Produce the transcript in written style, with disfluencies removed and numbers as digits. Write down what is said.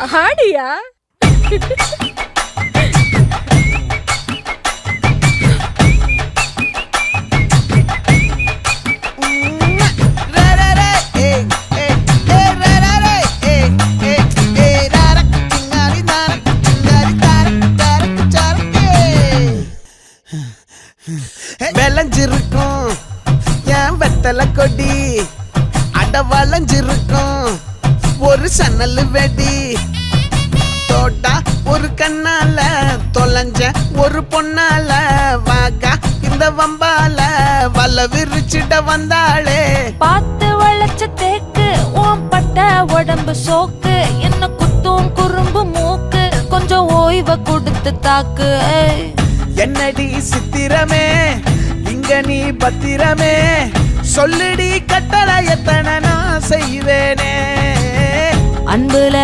ஆடியா? விளைஞ்சிருக்கும் என் வெத்தலை கொடி, அட வளைஞ்சிருக்கும் ஒரு சன்னல் வெடி. தோட்டா ஒரு கண்ணால தொலைஞ்ச ஒரு பொண்ணால வாகா இந்த வம்பால வல்ல விரிச்சிட வந்தாளே. பார்த்து வளைச்ச தேக்கு ஓம் பட்ட உடம்பு சோக்கு, என்ன குத்தும் குறும்பு மூக்கு, கொஞ்சம் ஓய்வ கொடுத்து தாக்கு. என்னடி சித்திரமே இங்க நீ பத்திரமே, சொல்லுடி கட்டளை எத்தனை நான் செய்வேனே. அன்புல